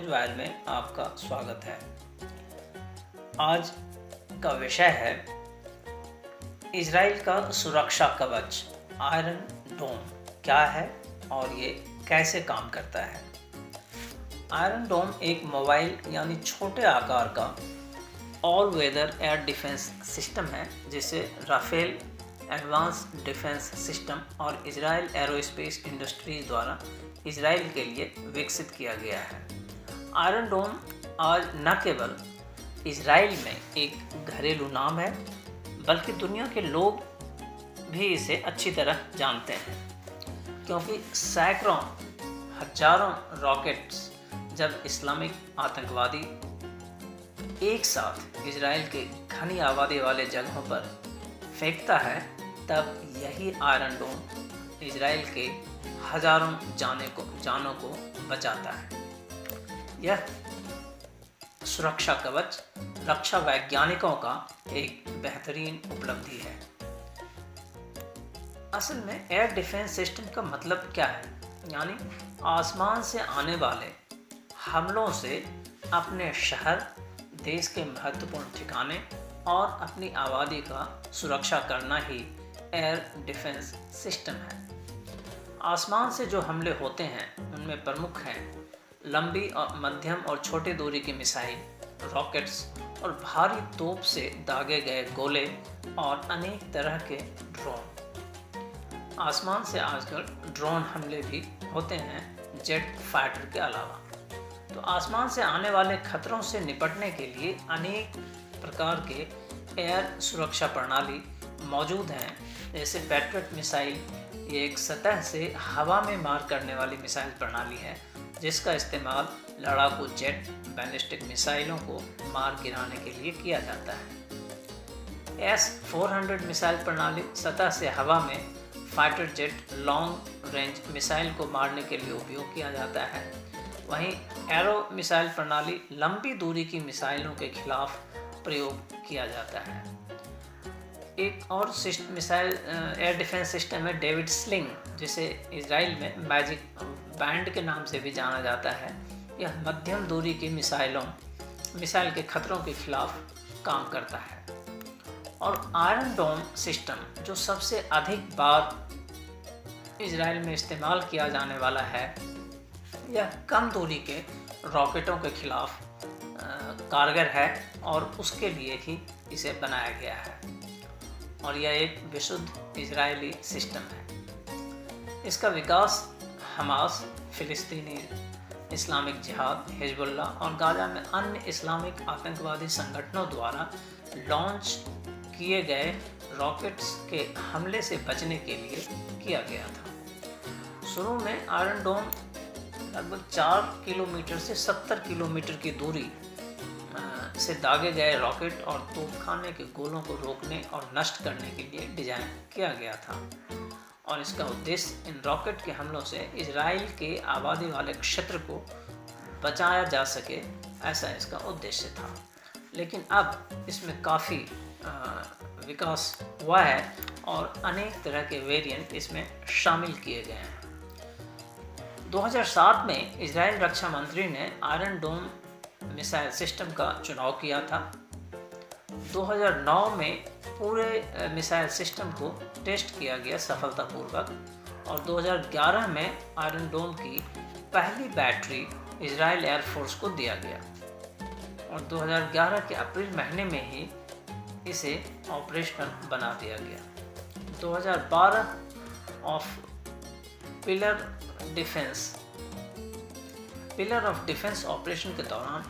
Wire में आपका स्वागत है। आज का विषय है इजराइल का सुरक्षा कवच आयरन डोम क्या है और ये कैसे काम करता है। आयरन डोम एक मोबाइल यानी छोटे आकार का all weather air defence system है जिसे राफेल एडवांस डिफेंस सिस्टम और इजराइल एरोस्पेस इंडस्ट्रीज द्वारा इजराइल के लिए विकसित किया गया है। आयरन डोम आज न केवल इजराइल में एक घरेलू नाम है बल्कि दुनिया के लोग भी इसे अच्छी तरह जानते हैं, क्योंकि सैकड़ों हजारों रॉकेट्स जब इस्लामिक आतंकवादी एक साथ इजराइल के घनी आबादी वाले जगहों पर फेंकता है तब यही आयरन डोम इजराइल के हजारों जानों को बचाता है। यह सुरक्षा कवच रक्षा वैज्ञानिकों का एक बेहतरीन उपलब्धि है। असल में एयर डिफेंस सिस्टम का मतलब क्या है, यानी आसमान से आने वाले हमलों से अपने शहर, देश के महत्वपूर्ण ठिकाने और अपनी आबादी का सुरक्षा करना ही एयर डिफेंस सिस्टम है। आसमान से जो हमले होते हैं उनमें प्रमुख हैं लंबी और मध्यम और छोटी दूरी की मिसाइल, रॉकेट्स और भारी तोप से दागे गए गोले और अनेक तरह के ड्रोन। आसमान से आजकल ड्रोन हमले भी होते हैं जेट फाइटर के अलावा। तो आसमान से आने वाले खतरों से निपटने के लिए अनेक प्रकार के एयर सुरक्षा प्रणाली मौजूद हैं, जैसे पैट्रियट मिसाइल। ये एक सतह से हवा में मार करने वाली मिसाइल प्रणाली है जिसका इस्तेमाल लड़ाकू जेट बैलिस्टिक मिसाइलों को मार गिराने के लिए किया जाता है। S-400 मिसाइल प्रणाली सतह से हवा में fighter jet long range missile को मारने के लिए उपयोग किया जाता है। वहीं एरो मिसाइल प्रणाली लंबी दूरी की मिसाइलों के खिलाफ प्रयोग किया जाता है। एक और मिसाइल एयर डिफेंस सिस्टम है डेविड स्लिंग, जिसे इजराइल में मैजिक बैंड के नाम से भी जाना जाता है। यह मध्यम दूरी की मिसाइल के खतरों के खिलाफ काम करता है। और आयरन डोम सिस्टम जो सबसे अधिक बार इजराइल में इस्तेमाल किया जाने वाला है, यह कम दूरी के रॉकेटों के खिलाफ कारगर है और उसके लिए ही इसे बनाया गया है। और यह एक विशुद्ध इजरायली सिस्टम है। इसका विकास हमास, फिलिस्तीनी इस्लामिक जिहाद, हिजबुल्लाह और गाजा में अन्य इस्लामिक आतंकवादी संगठनों द्वारा लॉन्च किए गए रॉकेट्स के हमले से बचने के लिए किया गया था। शुरू में आयरन डोम लगभग 4 किलोमीटर से 70 किलोमीटर की दूरी से दागे गए रॉकेट और तोपखाने के गोलों को रोकने और नष्ट करने के लिए डिजाइन किया गया था। और इसका उद्देश्य इन रॉकेट के हमलों से इजराइल के आबादी वाले क्षेत्र को बचाया जा सके, ऐसा इसका उद्देश्य था। लेकिन अब इसमें काफ़ी विकास हुआ है और अनेक तरह के वेरिएंट इसमें शामिल किए गए हैं। 2007 में इजराइल रक्षा मंत्री ने आयरन डोम मिसाइल सिस्टम का चुनाव किया था। 2009 में पूरे मिसाइल सिस्टम को टेस्ट किया गया सफलतापूर्वक और 2011 में आयरन डोम की पहली बैटरी इजराइल एयरफोर्स को दिया गया और 2011 के अप्रैल महीने में ही इसे ऑपरेशनल बना दिया गया। 2012 of pillar of defence operation के दौरान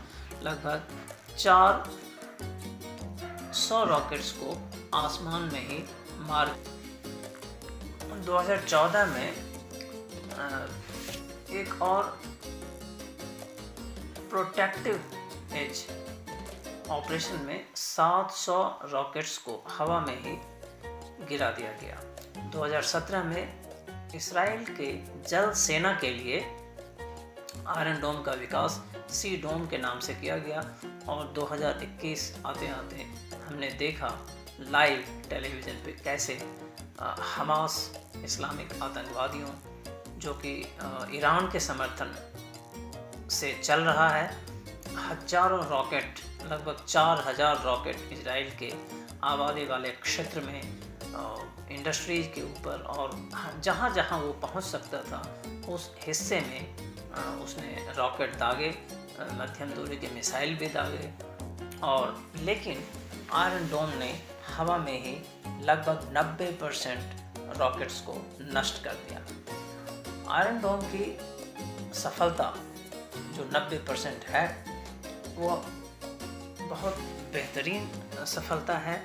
लगभग 400 रॉकेट्स को आसमान में ही मार। 2014 में एक और प्रोटेक्टिव एज ऑपरेशन में 700 रॉकेट्स को हवा में ही गिरा दिया गया। 2017 में इसराइल के जल सेना के लिए आयरन डोम का विकास सी डोम के नाम से किया गया और 2021 आते आते हमने देखा लाइव टेलीविज़न पे कैसे हमास इस्लामिक आतंकवादियों जो कि ईरान के समर्थन से चल रहा है। हजारों रॉकेट, लगभग 4000 रॉकेट इजराइल के आबादी वाले क्षेत्र में, इंडस्ट्रीज के ऊपर और जहाँ जहाँ वो पहुँच सकता था उस हिस्से में उसने रॉकेट दागे, मध्यम दूरी के मिसाइल भी दागे। और लेकिन आयरन डोम ने हवा में ही लगभग 90% रॉकेट्स को नष्ट कर दिया। आयरन डोम की सफलता जो 90% है वो बहुत बेहतरीन सफलता है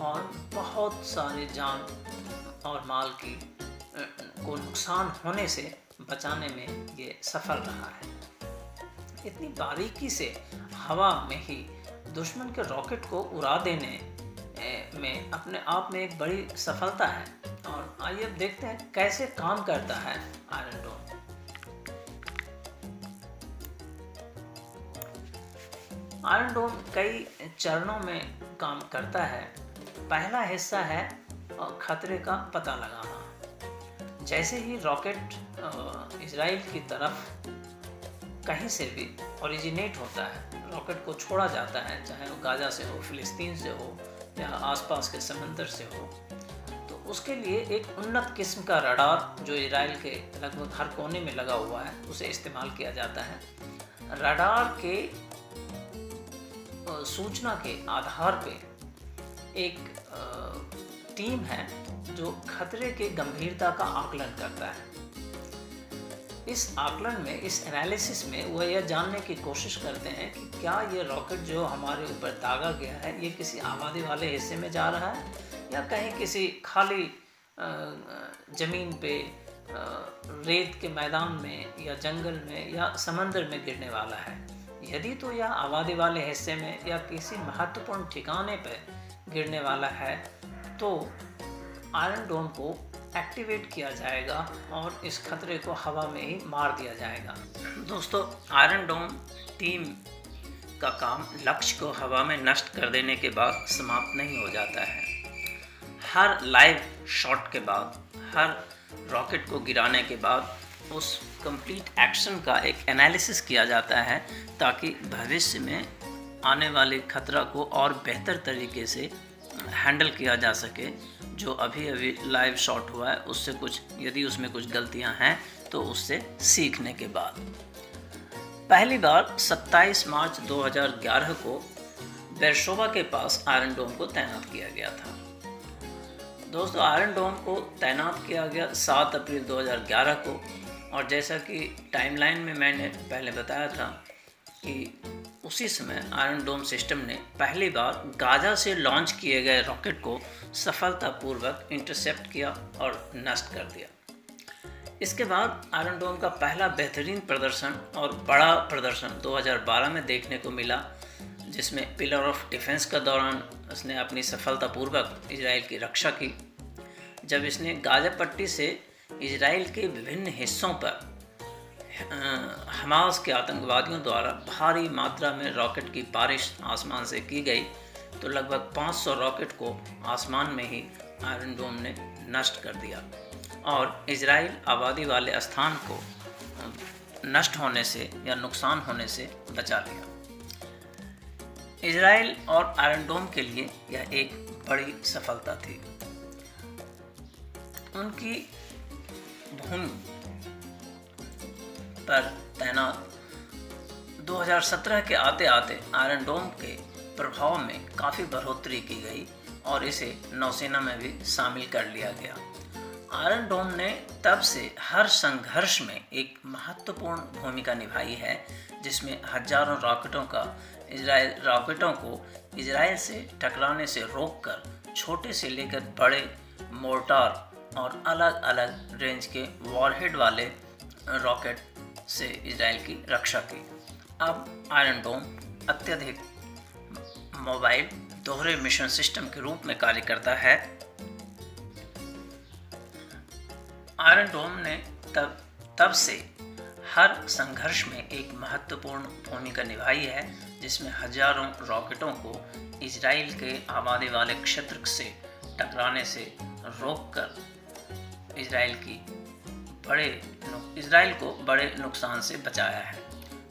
और बहुत सारे जान और माल की को नुकसान होने से बचाने में ये सफल रहा है। इतनी बारीकी से हवा में ही दुश्मन के रॉकेट को उड़ा देने में अपने आप में एक बड़ी सफलता है। और आइए अब देखते हैं कैसे काम करता है आयरन डोम। आयरन डोम कई चरणों में काम करता है। पहला हिस्सा है खतरे का पता लगाना। जैसे ही रॉकेट इजराइल की तरफ कहीं से भी ओरिजिनेट होता है, रॉकेट को छोड़ा जाता है, चाहे वो गाजा से हो, फिलिस्तीन से हो या आसपास के समंदर से हो, तो उसके लिए एक उन्नत किस्म का रडार जो इजराइल के लगभग हर कोने में लगा हुआ है उसे इस्तेमाल किया जाता है। रडार के सूचना के आधार पे एक टीम है जो खतरे के गंभीरता का आकलन करता है। इस आकलन में, इस एनालिसिस में वह यह जानने की कोशिश करते हैं कि क्या ये रॉकेट जो हमारे ऊपर दागा गया है ये किसी आबादी वाले हिस्से में जा रहा है या कहीं किसी खाली ज़मीन पे, रेत के मैदान में या जंगल में या समंदर में गिरने वाला है। यदि तो यह आबादी वाले हिस्से में या किसी महत्वपूर्ण ठिकाने पर गिरने वाला है तो आयरन डोम को एक्टिवेट किया जाएगा और इस खतरे को हवा में ही मार दिया जाएगा। दोस्तों, आयरन डोम टीम का काम लक्ष्य को हवा में नष्ट कर देने के बाद समाप्त नहीं हो जाता है। हर लाइव शॉट के बाद, हर रॉकेट को गिराने के बाद उस कंप्लीट एक्शन का एक एनालिसिस किया जाता है ताकि भविष्य में आने वाले खतरा को और बेहतर तरीके से हैंडल किया जा सके। जो अभी अभी लाइव शॉट हुआ है उससे कुछ, यदि उसमें कुछ गलतियां हैं तो उससे सीखने के बाद। पहली बार 27 मार्च 2011 को बेरशोबा के पास आयरन डोम को तैनात किया गया था। दोस्तों, आयरन डोम को तैनात किया गया 7 अप्रैल 2011 को, और जैसा कि टाइमलाइन में मैंने पहले बताया था कि उसी समय आयरन डोम सिस्टम ने पहली बार गाजा से लॉन्च किए गए रॉकेट को सफलतापूर्वक इंटरसेप्ट किया और नष्ट कर दिया। इसके बाद आयरन डोम का पहला बेहतरीन प्रदर्शन और बड़ा प्रदर्शन 2012 में देखने को मिला, जिसमें पिलर ऑफ डिफेंस का दौरान उसने अपनी सफलतापूर्वक इजराइल की रक्षा की। जब इसने गाजा पट्टी से इजराइल के विभिन्न हिस्सों पर हमास के आतंकवादियों द्वारा भारी मात्रा में रॉकेट की बारिश आसमान से की गई, तो लगभग 500 रॉकेट को आसमान में ही आयरन डोम ने नष्ट कर दिया और इजराइल आबादी वाले स्थान को नष्ट होने से या नुकसान होने से बचा लिया। इजराइल और आयरन डोम के लिए यह एक बड़ी सफलता थी। उनकी भूमि पर तैनात 2017 के आते आते आयरन डोम के प्रभाव में काफ़ी बढ़ोतरी की गई और इसे नौसेना में भी शामिल कर लिया गया। आयरन डोम ने तब से हर संघर्ष में एक महत्वपूर्ण भूमिका निभाई है, जिसमें हजारों रॉकेटों को इजराइल से टकराने से रोककर छोटे से लेकर बड़े मोर्टार और अलग अलग रेंज के वॉरहेड वाले रॉकेट से इजराइल की रक्षा की। अब आयरन डोम अत्यधिक मोबाइल दोहरे मिशन सिस्टम के रूप में कार्य करता है। आयरन डोम ने तब से हर संघर्ष में एक महत्वपूर्ण भूमिका निभाई है, जिसमें हजारों रॉकेटों को इजराइल के आबादी वाले क्षेत्र से टकराने से रोककर इजराइल को बड़े नुकसान से बचाया है।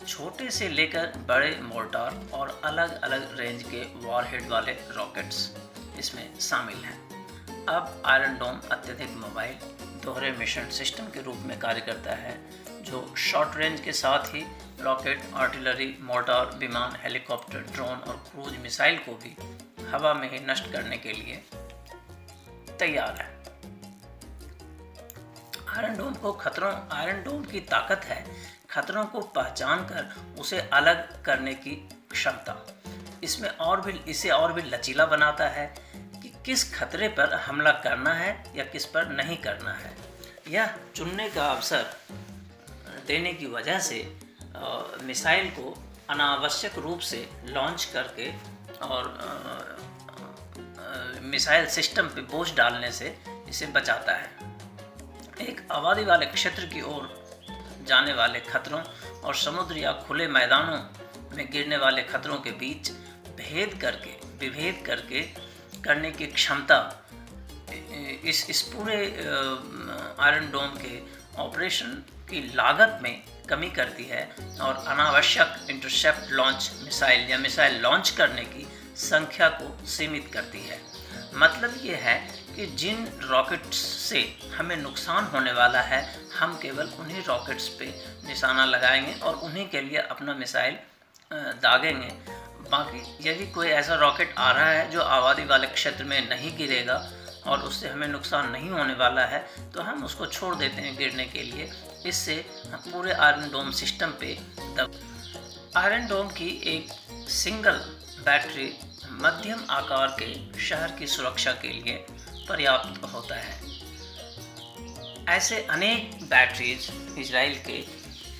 छोटे से लेकर बड़े मोर्टार और अलग अलग रेंज के वॉरहेड वाले रॉकेट्स इसमें शामिल हैं। अब आयरन डोम अत्यधिक मोबाइल दोहरे मिशन सिस्टम के रूप में कार्य करता है, जो शॉर्ट रेंज के साथ ही रॉकेट, आर्टिलरी, मोर्टार, विमान, हेलीकॉप्टर, ड्रोन और क्रूज मिसाइल को भी हवा में ही नष्ट करने के लिए तैयार है। आयरन डोम की ताकत है खतरों को पहचान कर उसे अलग करने की क्षमता। इसे और भी लचीला बनाता है कि किस खतरे पर हमला करना है या किस पर नहीं करना है। यह चुनने का अवसर देने की वजह से मिसाइल को अनावश्यक रूप से लॉन्च करके और मिसाइल सिस्टम पे बोझ डालने से इसे बचाता है। एक आबादी वाले क्षेत्र की ओर जाने वाले खतरों और समुद्र या खुले मैदानों में गिरने वाले खतरों के बीच विभेद करके करने की क्षमता इस पूरे आयरन डोम के ऑपरेशन की लागत में कमी करती है और अनावश्यक इंटरसेप्ट लॉन्च मिसाइल या मिसाइल लॉन्च करने की संख्या को सीमित करती है। मतलब ये है कि जिन रॉकेट्स से हमें नुकसान होने वाला है, हम केवल उन्हीं रॉकेट्स पे निशाना लगाएंगे और उन्हीं के लिए अपना मिसाइल दागेंगे। बाकी यदि कोई ऐसा रॉकेट आ रहा है जो आबादी वाले क्षेत्र में नहीं गिरेगा और उससे हमें नुकसान नहीं होने वाला है, तो हम उसको छोड़ देते हैं गिरने के लिए। इससे पूरे आयरन डोम सिस्टम पे आयरन डोम की एक सिंगल बैटरी मध्यम आकार के शहर की सुरक्षा के लिए पर्याप्त होता है। ऐसे अनेक बैटरीज इजराइल के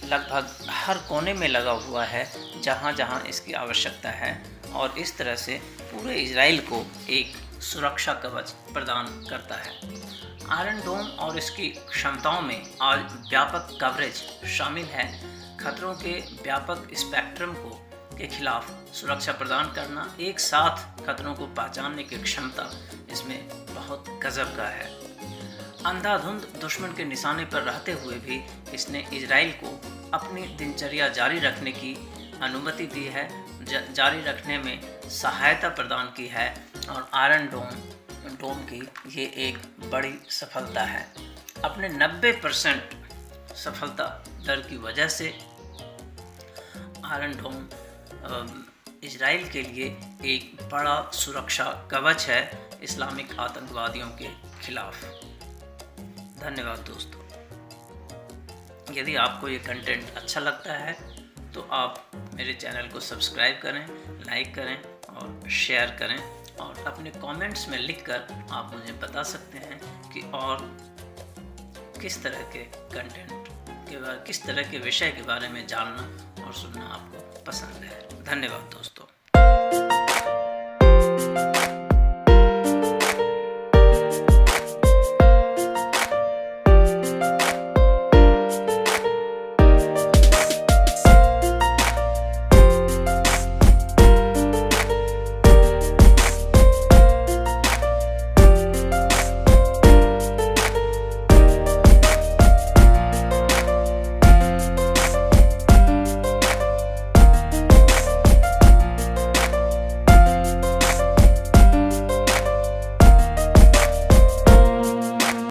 लगभग हर कोने में लगा हुआ है जहाँ जहाँ इसकी आवश्यकता है, और इस तरह से पूरे इजराइल को एक सुरक्षा कवच प्रदान करता है। आयरन डोम और इसकी क्षमताओं में आज व्यापक कवरेज शामिल है। खतरों के व्यापक स्पेक्ट्रम के खिलाफ सुरक्षा प्रदान करना, एक साथ खतरों को पहचानने की क्षमता इसमें बहुत गजब का है। अंधाधुंध दुश्मन के निशाने पर रहते हुए भी इसने इजराइल को अपनी दिनचर्या जारी रखने की अनुमति दी है, जारी रखने में सहायता प्रदान की है, और आयरन डोम की ये एक बड़ी सफलता है। अपने 90% सफलता दर की वजह से आयरन डोम इजराइल के लिए एक बड़ा सुरक्षा कवच है इस्लामिक आतंकवादियों के खिलाफ। धन्यवाद दोस्तों। यदि आपको ये कंटेंट अच्छा लगता है तो आप मेरे चैनल को सब्सक्राइब करें, लाइक करें और शेयर करें, और अपने कमेंट्स में लिखकर आप मुझे बता सकते हैं कि और किस तरह के कंटेंट किस तरह के विषय के बारे में जानना और सुनना आपको पसंद है। धन्यवाद दोस्तों।